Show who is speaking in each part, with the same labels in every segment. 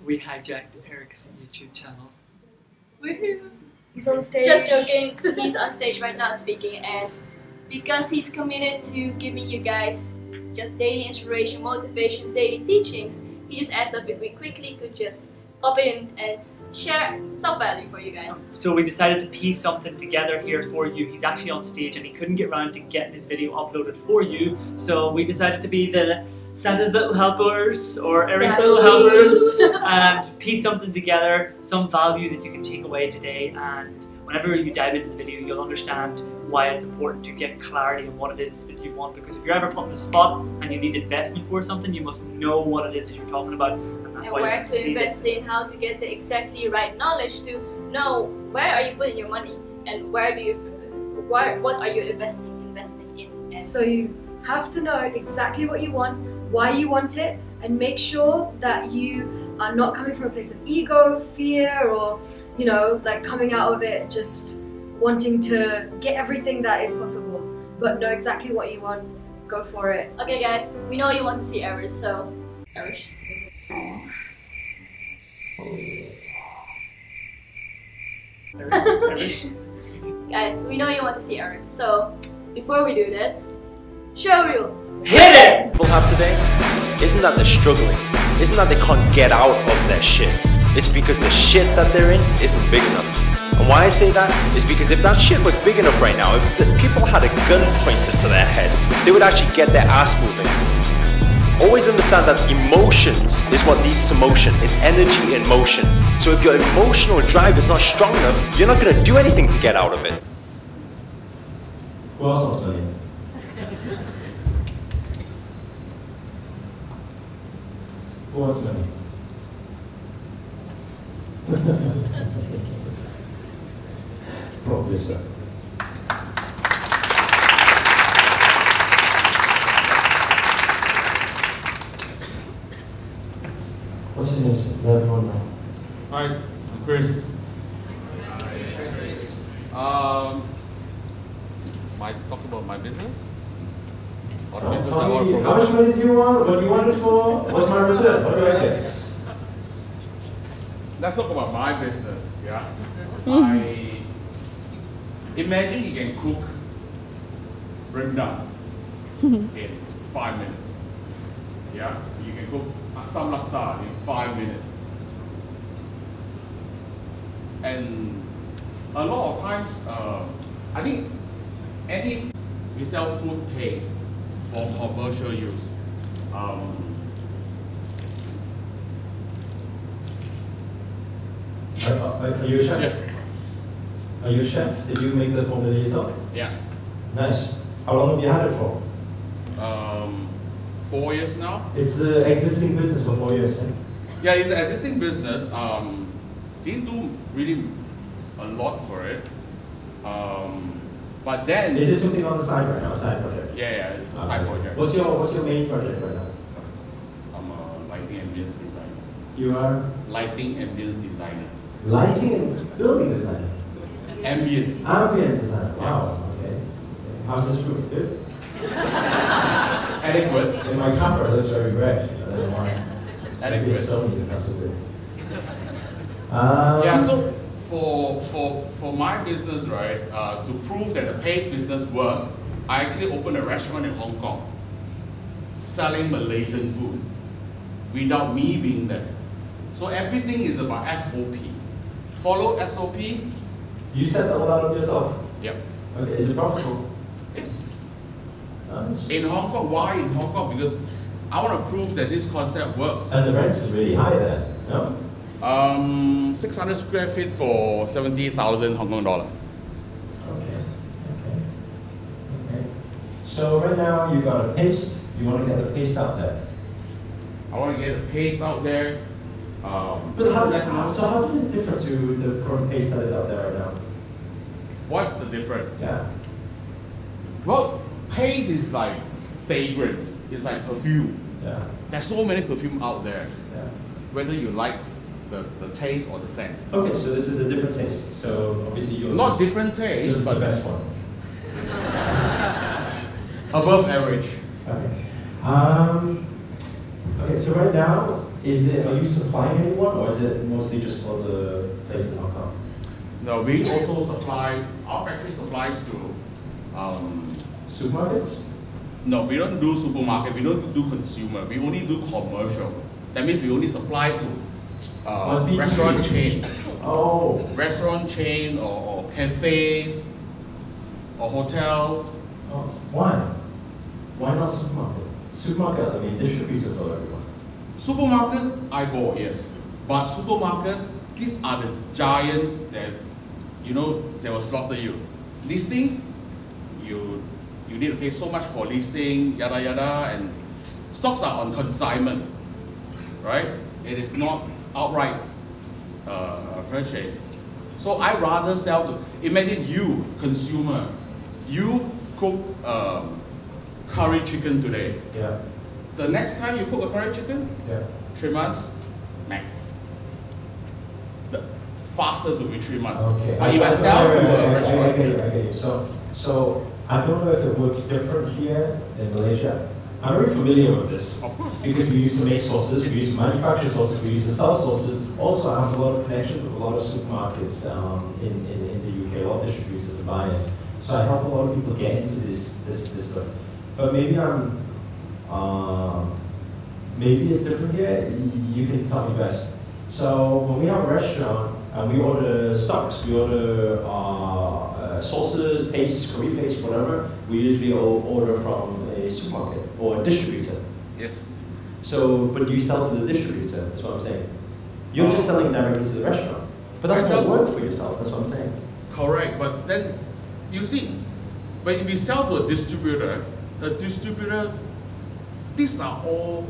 Speaker 1: We hijacked Eric's YouTube channel.
Speaker 2: Woohoo!
Speaker 3: He's on stage.
Speaker 2: Just joking, he's on stage right now speaking, and because he's committed to giving you guys just daily inspiration, motivation, daily teachings, he just asked us if we quickly could just pop in and share some value for you guys.
Speaker 1: So we decided to piece something together here for you. He's actually on stage and he couldn't get around to getting his video uploaded for you, so we decided to be the Santa's little helpers or Eric's little helpers and piece something together, some value that you can take away today, and whenever you dive into the video you'll understand why it's important to get clarity on what it is that you want, because if you're ever put on the spot and you need investment for something, you must know what it is that you're talking about, and that's
Speaker 2: and
Speaker 1: why
Speaker 2: where
Speaker 1: you
Speaker 2: to invest in, how to get the exactly right knowledge to know where are you putting your money and what are you investing in. And
Speaker 3: so you have to know exactly what you want, why you want it, and make sure that you are not coming from a place of ego, fear, or like coming out of it just wanting to get everything that is possible, but know exactly what you want, go for it.
Speaker 2: Okay guys, we know you want to see Eric, so Eric. Guys, we know you want to see Eric, so before we do that, show reel.
Speaker 1: Hit it!
Speaker 4: People have today isn't that they're struggling, isn't that they can't get out of their shit. It's because the shit that they're in isn't big enough. And why I say that is because if that shit was big enough right now, if the people had a gun pointed to their head, they would actually get their ass moving. Always understand that emotions is what leads to motion. It's energy in motion. So if your emotional drive is not strong enough, you're not going to do anything to get out of it.
Speaker 5: Who else wants money? Who wants money? Probably so. What's your name? Let everyone know.
Speaker 6: Hi, I'm Chris. Might talk about my business? Or the business I want to promote?
Speaker 5: How much money do you want? What do you want it for? What's my return? What do I get?
Speaker 6: Let's talk about my business, yeah? Imagine you can cook rendang in 5 minutes. Yeah? You can cook some laksa in 5 minutes. And a lot of times, I think we sell food paste for commercial use.
Speaker 5: Are you a chef?
Speaker 6: Yeah.
Speaker 5: Are you a chef? Did you make the formula yourself?
Speaker 6: Yeah.
Speaker 5: Nice. How long have you had it for?
Speaker 6: 4 years now.
Speaker 5: It's an existing business for 4 years, eh?
Speaker 6: Yeah, it's an existing business. Didn't do really a lot for it. But then...
Speaker 5: Is this something on the side right now, a side project?
Speaker 6: Yeah, it's a side project.
Speaker 5: What's your main project right now?
Speaker 6: I'm a lighting and build designer.
Speaker 5: You are?
Speaker 6: Lighting and build designer.
Speaker 5: Lighting and building designer?
Speaker 6: Ambient.
Speaker 5: Ambient designer, wow, okay. How's this room? Good?
Speaker 6: Adequate.
Speaker 5: In my camera, it looks very red. I don't know why.
Speaker 6: Adequate.
Speaker 5: Maybe Sony because of it.
Speaker 6: Yeah, so for my business, right, to prove that the paste business works, I actually opened a restaurant in Hong Kong selling Malaysian food without me being there. So everything is about SOP. Follow SOP.
Speaker 5: You set that all out yourself?
Speaker 6: Yep.
Speaker 5: Okay, is it profitable?
Speaker 6: Yes.
Speaker 5: Nice.
Speaker 6: In Hong Kong, why in Hong Kong? Because I want to prove that this concept works.
Speaker 5: And the rent is really high there, no?
Speaker 6: 600 square feet for 70,000 Hong Kong dollar.
Speaker 5: Okay. So right now you got a paste. You want to get the paste out there.
Speaker 6: I want to get the paste out there.
Speaker 5: But how is it different to the current paste that is out there right now?
Speaker 6: What's the difference?
Speaker 5: Yeah.
Speaker 6: Well, paste is like fragrance. It's like perfume.
Speaker 5: Yeah.
Speaker 6: There's so many perfume out there.
Speaker 5: Yeah.
Speaker 6: Whether you like the taste or the scent.
Speaker 5: Okay, so this is a different taste. So obviously yours
Speaker 6: Not
Speaker 5: is,
Speaker 6: different taste,
Speaker 5: yours is
Speaker 6: but
Speaker 5: the best one.
Speaker 6: above average.
Speaker 5: Okay. Okay, so right now, are you supplying anyone, or is it mostly just for the place in Hong Kong?
Speaker 6: No, we also supply, our factory supplies to
Speaker 5: Supermarkets?
Speaker 6: no, we don't do supermarket, we don't do consumer, we only do commercial. That means we only supply to restaurant chain.
Speaker 5: Oh.
Speaker 6: Restaurant chain or cafes or hotels.
Speaker 5: Oh. Why? Why not supermarket? Supermarket, I mean, distributor for everyone.
Speaker 6: Supermarket, I bought, yes. But supermarket, these are the giants that, you know, they will slaughter you. Listing, you need to pay so much for listing, yada yada, and stocks are on consignment, right? It is not outright purchase. So I rather sell to, imagine you, consumer, you cook curry chicken today.
Speaker 5: Yeah.
Speaker 6: The next time you cook a curry chicken,
Speaker 5: Yeah.
Speaker 6: 3 months, max. The fastest will be 3 months.
Speaker 5: Okay.
Speaker 6: But if I sell to a restaurant,
Speaker 5: I get you. So I don't know if it works different here in Malaysia. I'm very familiar with this.
Speaker 6: Of course.
Speaker 5: Because we used to make sauces, we used to manufacture sauces, we used to sell sauces. Also, I have a lot of connections with a lot of supermarkets in the UK, a lot of distributors and buyers. So I help a lot of people get into this stuff. But maybe maybe it's different here. You can tell me best. So when we have a restaurant and we order stocks, we order sauces, pastes, curry paste, whatever, we usually order from a supermarket or a distributor.
Speaker 6: yes.
Speaker 5: So, but you sell to the distributor, that's what I'm saying. You're just selling directly to the restaurant. But that's
Speaker 6: I
Speaker 5: more
Speaker 6: sell-
Speaker 5: work for yourself, that's what I'm saying.
Speaker 6: Correct, but then you see, when we sell to a distributor, the distributor, these are all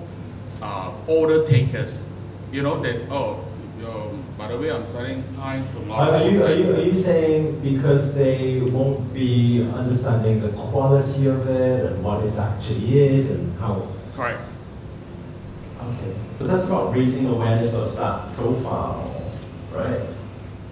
Speaker 6: order takers. You know that, oh, by the way, I'm selling Heinz tomorrow.
Speaker 5: Are you saying because they won't be understanding the quality of it and what it actually is and how?
Speaker 6: Correct.
Speaker 5: Okay, but that's about raising awareness of that profile, right?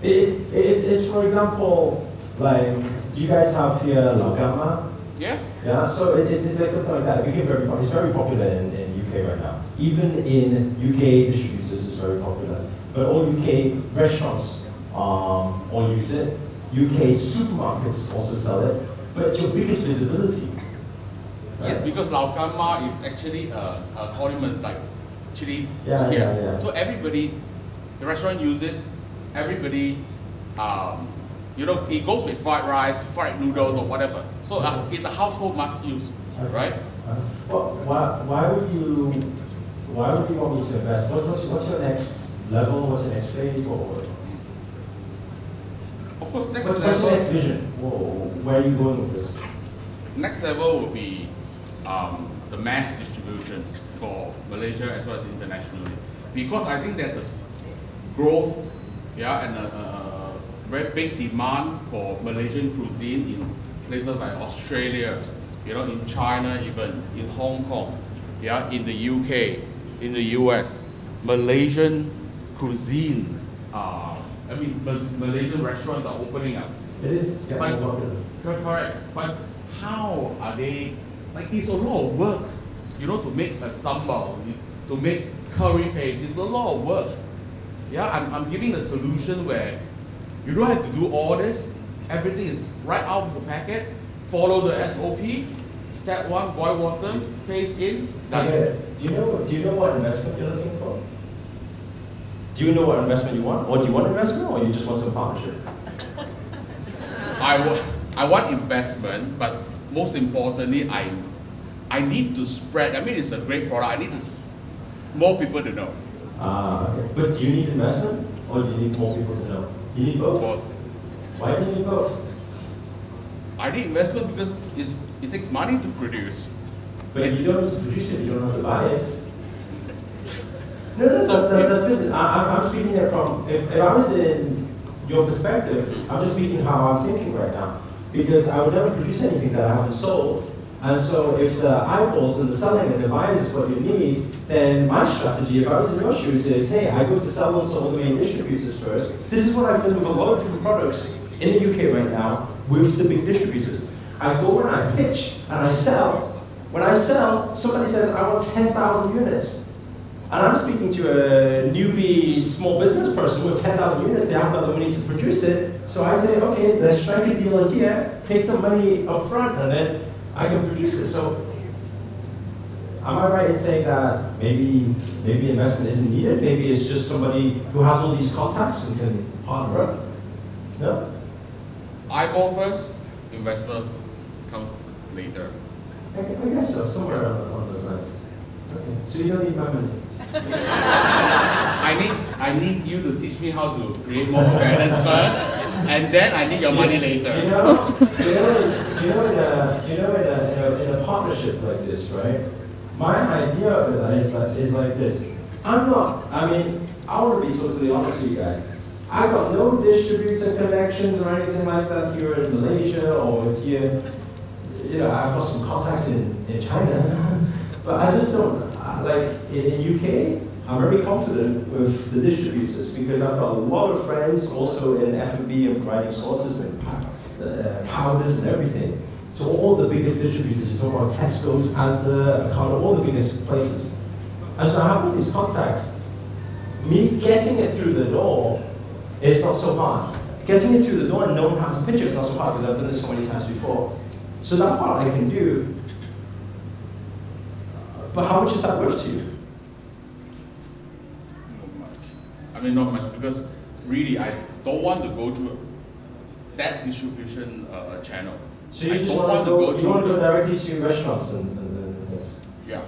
Speaker 5: It's for example, like, do you guys have here La Gamma?
Speaker 6: Yeah?
Speaker 5: Yeah, so it's like something like that. It became it's very popular in UK right now. Even in UK distributors, it's very popular. But all UK restaurants all use it. UK supermarkets also sell it. But it's your biggest visibility. Right?
Speaker 6: Yes, because Lao Gamma is actually a condiment like chili
Speaker 5: Yeah,
Speaker 6: here.
Speaker 5: yeah, yeah.
Speaker 6: So everybody, the restaurant use it. Everybody, you know, it goes with fried rice, fried noodles, or whatever. So it's a household must use, right?
Speaker 5: Well, why would you want me to invest? What's your next level? What's your next phase?
Speaker 6: Of course, next
Speaker 5: What's
Speaker 6: level.
Speaker 5: your next vision? Where are you going with this?
Speaker 6: Next level will be the mass distributions for Malaysia as well as internationally, because I think there's a growth, yeah, and a very big demand for Malaysian cuisine in places like Australia, you know, in China, even in Hong Kong, yeah, in the UK, in the US. Malaysian cuisine, I mean, Malaysian restaurants are opening up.
Speaker 5: It is. It's getting more popular.
Speaker 6: Correct. But how are they? Like, it's a lot of work, you know, to make a sambal, to make curry paste. It's a lot of work. Yeah, I'm giving a solution where you don't have to do all this. Everything is right out of the packet. Follow the SOP. Step 1, boil water, paste in, done.
Speaker 5: Okay. Do you know what investment you're looking for? Do you know what investment you want? Or do you want investment, or you just want some partnership?
Speaker 6: I want investment, but most importantly, I need to spread. I mean, it's a great product. I need more people to know.
Speaker 5: Okay. But do you need investment, or do you need more people to know? You need both?
Speaker 6: Both.
Speaker 5: Why do you need both?
Speaker 6: I need investment because it takes money to produce.
Speaker 5: But if you don't need to produce it, you don't know to buy it. No, that's business. I'm speaking here from, if I was in your perspective, I'm just speaking how I'm thinking right now. Because I would never produce anything that I haven't sold. And so if the eyeballs and the selling and the buyers is what you need, then my strategy, if I was in your shoes, is, hey, I go to sell on some of the main distributors first. This is what I've done with a lot of different products in the UK right now with the big distributors. I go and I pitch and I sell. When I sell, somebody says, I want 10,000 units. And I'm speaking to a newbie small business person with 10,000 units, they haven't got the money to produce it. So I say, okay, let's strike a deal here, take some money up front, and then I can produce it. So am I right in saying that maybe investment isn't needed? Maybe it's just somebody who has all these contacts and can partner up? No?
Speaker 6: I go first, investor comes later.
Speaker 5: I guess so, somewhere on those lines. Okay. So you don't need my money?
Speaker 6: I need you to teach me how to create more awareness first, and then I need your money later.
Speaker 5: In a partnership like this, right? My idea of it is like this. I want to be totally honest with you guys. I got no distributor connections or anything like that here in Malaysia or here. I've got some contacts in China, but I just don't, in UK, I'm very confident with the distributors because I've got a lot of friends also in F&B and providing sources and powders and everything. So all the biggest distributors, you talk about Tesco's, Asda, Ocado, all the biggest places. And so I have all these contacts. Me getting it through the door is not so hard. Getting it through the door and knowing how to pitch it is not so hard because I've done this so many times before. So that part I can do. But how much is that worth to you?
Speaker 6: Not much. I mean, not much because really I don't want to go through that distribution channel.
Speaker 5: So you just want to go directly to restaurants and things?
Speaker 6: Yeah.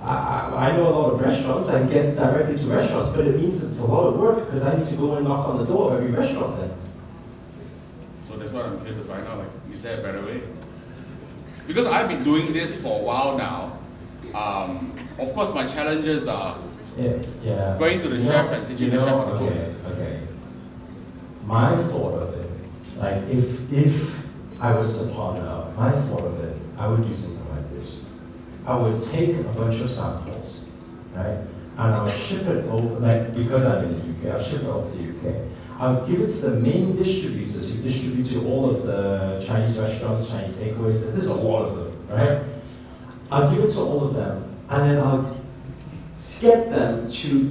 Speaker 5: I know a lot of restaurants, I get directly to restaurants, but it means it's a lot of work because I need to go and knock on the door of every restaurant then.
Speaker 6: So that's what I'm here to find out, is there a better way? Because I've been doing this for a while now. Of course my challenges are going to the chef and teaching the chef how to cook.
Speaker 5: Okay. My thought of it, like if I was a partner, my thought of it, I would do something like this. I would take a bunch of samples, right? And I would ship it over, because I'm in the UK, I'll ship it over to the UK. I'll give it to the main distributors who distribute to all of the Chinese restaurants, Chinese takeaways. There's a lot of them, right? I'll give it to all of them, and then I'll get them to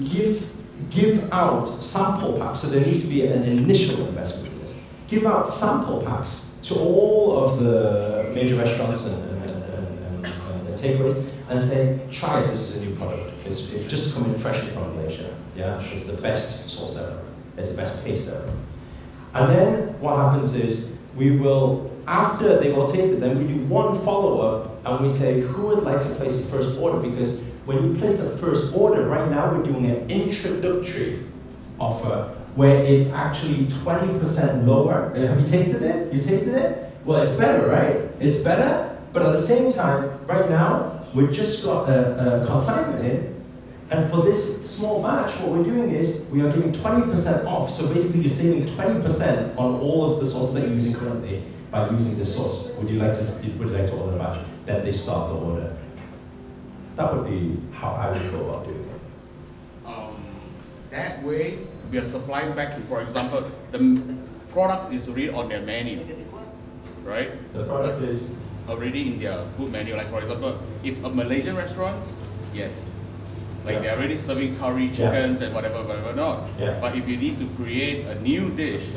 Speaker 5: give out sample packs. So there needs to be an initial investment in this. Give out sample packs to all of the major restaurants and takeaways, and say, try it. This is a new product. It's just coming freshly from Malaysia. Yeah, it's the best sauce ever. It's the best paste ever. And then what happens is we will, after they've all tasted them, we do one follow-up and we say, who would like to place a first order? Because when you place a first order, right now we're doing an introductory offer where it's actually 20% lower. Have you tasted it? You tasted it? Well, it's better, right? It's better, but at the same time, right now, we've just got a consignment in. And for this small batch, what we're doing is we are giving 20% off. So basically, you're saving 20% on all of the sauces that you're using currently by using this sauce. Would you like to order a batch? Then they start the order. That would be how I would go about doing it.
Speaker 6: That way, we are supplying back to, for example, the products is already on their menu, right?
Speaker 5: The product is
Speaker 6: already in their food menu. Like for example, if a Malaysian restaurant, yes. Like they're already serving curry, chickens, and whatever not. Yeah. But if you need to create a new dish,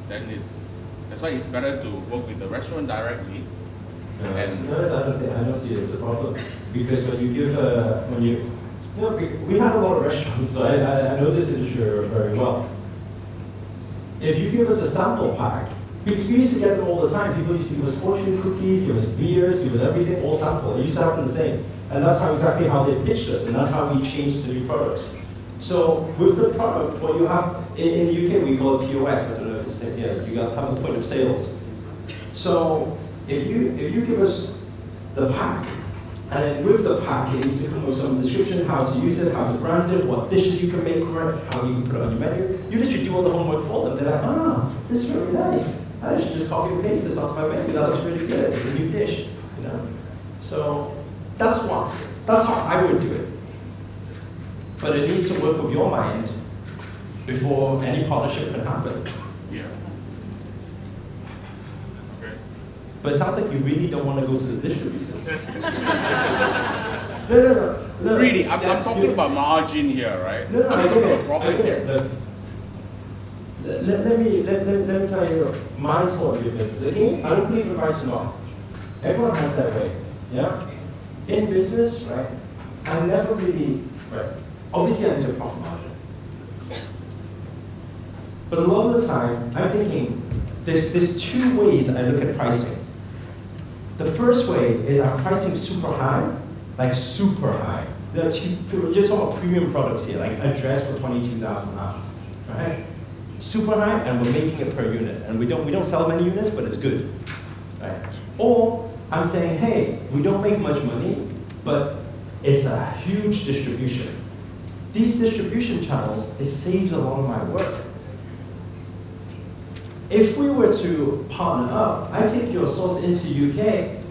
Speaker 6: then that's why it's better to work with the restaurant directly.
Speaker 5: I don't see it as a problem because when you give we have a lot of restaurants, so I know this industry very well. If you give us a sample pack, because we used to get them all the time. People used to give us fortune cookies, give us beers, give us everything, all sample. It used to happen the same. And that's exactly how they pitched us, and that's how we changed the new products. So with the product, what you have in the UK, we call it POS. I don't know if it's you have a point of sales. So if you give us the pack, and then with the pack, it needs to come with some description, how to use it, how to brand it, what dishes you can make for it, how you can put it on your menu. You literally do all the homework for them. They're like, this is really nice. I should just copy and paste this onto my menu. That looks really good. It's a new dish, So that's how I would do it. But it needs to work with your mind before any partnership can happen.
Speaker 6: Yeah. Okay.
Speaker 5: But it sounds like you really don't want to go to the distributor. No. No,
Speaker 6: really, I'm talking about margin here, right?
Speaker 5: No,
Speaker 6: I'm
Speaker 5: I
Speaker 6: talking
Speaker 5: get
Speaker 6: about
Speaker 5: it.
Speaker 6: profit
Speaker 5: I get
Speaker 6: here.
Speaker 5: it. Look, let me tell you my thought of your business. Okay, I don't believe in right or wrong. Everyone has their way. Yeah. In business, right? I never really, right? Obviously, I need a profit margin. But a lot of the time, I'm thinking there's two ways I look at pricing. The first way is I'm pricing super high, like super high. You're talking about premium products here, like a dress for £22,000, right? Super high, and we're making it per unit, and we don't sell many units, but it's good, right? Or I'm saying, hey, we don't make much money, but it's a huge distribution. These distribution channels, it saves a lot of my work. If we were to partner up, I take your source into UK.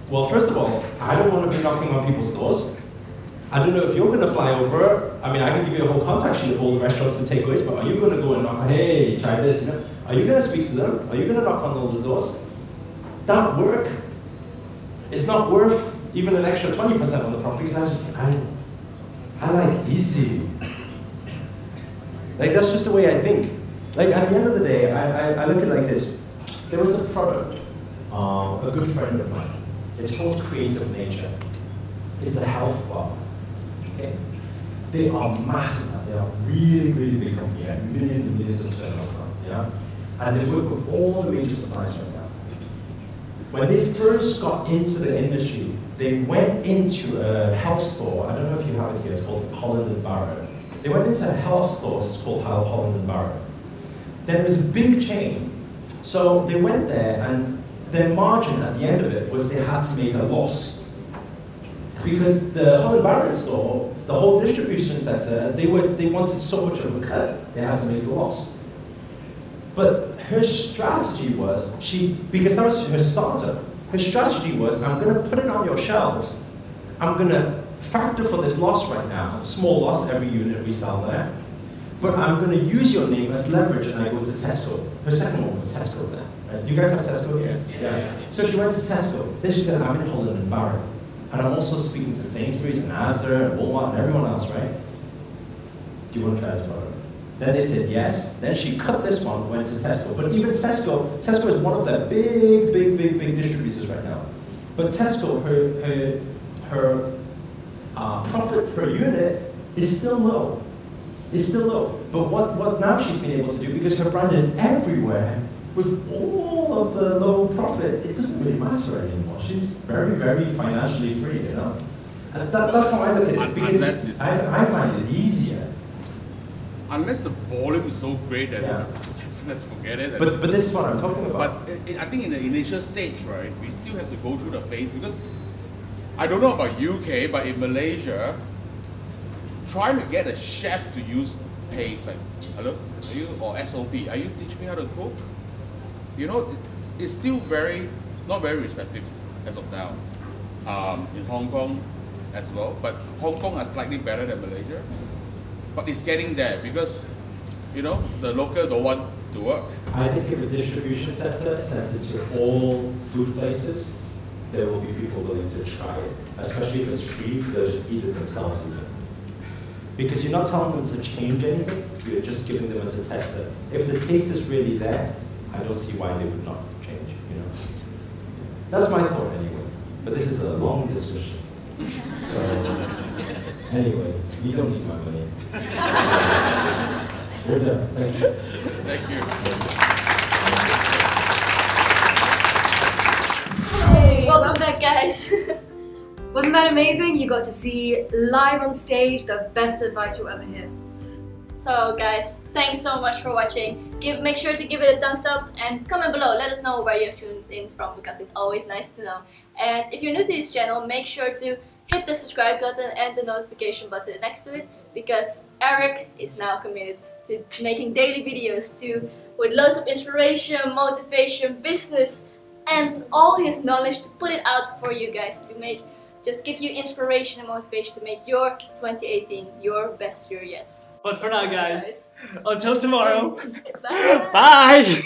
Speaker 5: Well, first of all, I don't want to be knocking on people's doors. I don't know if you're going to fly over. I mean, I can give you a whole contact sheet of all the restaurants and takeaways, but are you going to go and knock, hey, try this, you know? Are you going to speak to them? Are you going to knock on all the doors? That work is not worth even an extra 20% on the properties. I like easy. Like, that's just the way I think. Like, at the end of the day, I look at it like this. There was a product, a good friend of mine. It's called Creative Nature. It's a health bar. Okay? They are massive. They are really, really big company. Millions and millions of turnover. Yeah? And they work with all the major suppliers right now. When they first got into the industry, they went into a health store. I don't know if you have it here. It's called Holland & Barrett. They went into a health store. It's called Holland & Barrett. Then there was a big chain. So they went there, and their margin at the end of it was they had to make a loss. Because the Holland & Barrett store, the whole distribution center, they wanted so much of a cut, they had to make a loss. But her strategy was, because that was her startup, her strategy was, I'm going to put it on your shelves. I'm going to factor for this loss right now, small loss every unit we sell there. But I'm going to use your name as leverage, and I go to Tesco. Her second one was Tesco then. Right? Do you guys have Tesco? Yes. Yeah. So she went to Tesco. Then she said, I'm in Holland & Barrett. And I'm also speaking to Sainsbury's and Asda and Walmart and everyone else, right? Do you want to try this product? Then they said yes. Then she cut this one, went to Tesco. But even Tesco is one of the big distributors right now. But Tesco, her profit per unit is still low. It's still low. But what now she's been able to do, because her brand is everywhere, with all of the low profit, it doesn't really matter anymore. She's very, very financially free, you know? And that's how I look at it, because I find it easier.
Speaker 6: Unless the volume is so great that let's forget it.
Speaker 5: But this is what I'm talking about.
Speaker 6: But I think in the initial stage, right, we still have to go through the phase, because I don't know about UK, but in Malaysia, trying to get a chef to use paste, like, hello, are you, or SOP, are you teaching me how to cook? You know, it's still not very receptive as of now. In Hong Kong as well, but Hong Kong are slightly better than Malaysia. But it's getting there because, you know, the local don't want to work.
Speaker 5: I think if a distribution center sends it to all food places, there will be people willing to try it. Especially if it's free, they'll just eat it themselves even. Because you're not telling them to change anything, you're just giving them as a tester. If the taste is really there, I don't see why they would not change, you know. That's my thought anyway. But this is a long discussion. So, anyway, you don't need my money. We're done. Thank you.
Speaker 6: Thank you.
Speaker 3: Hey,
Speaker 2: Welcome back, guys.
Speaker 3: wasn't that amazing? You got to see live on stage the best advice you'll ever hear.
Speaker 2: So guys, thanks so much for watching. Make sure to give it a thumbs up and comment below. Let us know where you've tuned in from, because it's always nice to know. And if you're new to this channel, make sure to hit the subscribe button and the notification button next to it, because Eric is now committed to making daily videos with loads of inspiration, motivation, business, and all his knowledge to put it out for you guys to just give you inspiration and motivation to make your 2018 your best year yet.
Speaker 1: But for now, guys, until tomorrow,
Speaker 2: Bye.
Speaker 1: bye!